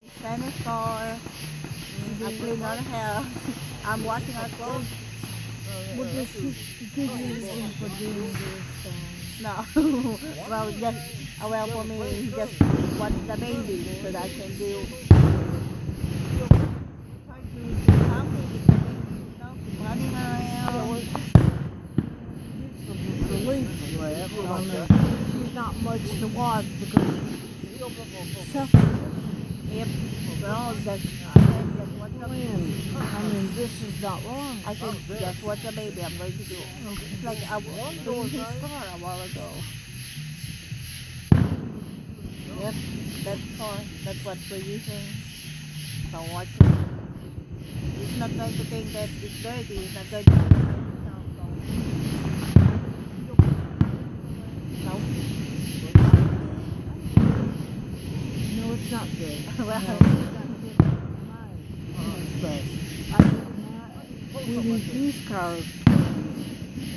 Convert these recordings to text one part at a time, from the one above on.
Tennis car. I clean our house. I'm washing our clothes. What does she give you anything for doing this? No. Well, just well for me, just watch the baby so that I can do. Running around. Relief slip. She's not much to watch because she's suffering. Yep. Well, that's what the I mean, this is not wrong. I said, just watch the baby. I'm going to do. It's like I was doing his car a while ago. Yep, that's car. That's what we're using. So watch it. He's not going to think that it's dirty. He's not going to. No. No, it's not good. Well, But we need these cars,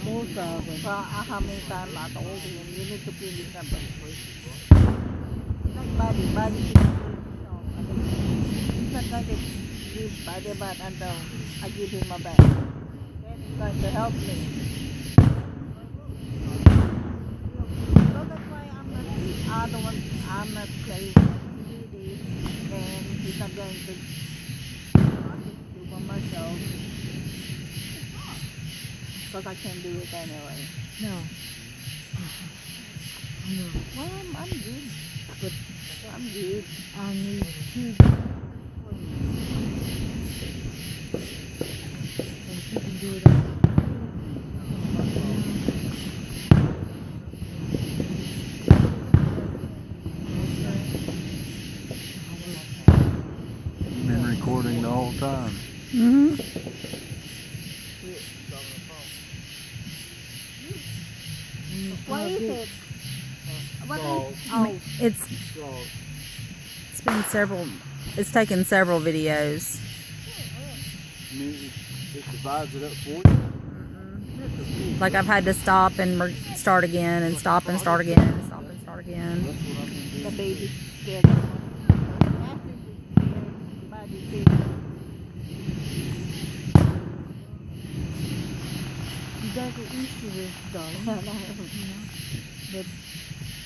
both of them. well, how many times I told him you need to clean this up. Like body. He's not going to give body bath until I give him a bath. Then he's going to help me. So that's why I'm not saying do this, then he's not going to do for myself. Because I can do it anyway. No. No. Well, I'm good. But I'm good. I need two. And she can do it all. Been recording the whole time. Mm-hmm. What is it? What is Oh, it's been several. It's taken several videos. I mean, it divides it up for you. Like I've had to stop and start again, and stop and start again, and stop and start again. That's what I've been doing. the baby scared? You got to eat to this, darling. But,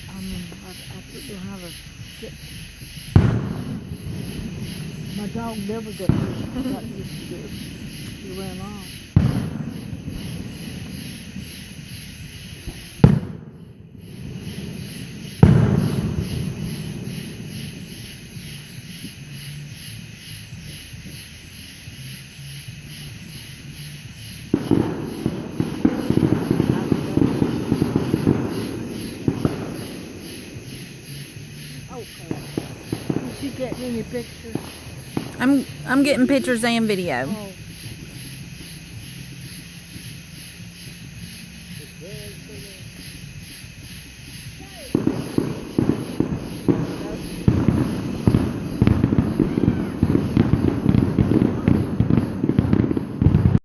I mean, I couldn't have a... My dog never got used to this. He ran off. Did she get any pictures? I'm getting pictures and video. Oh.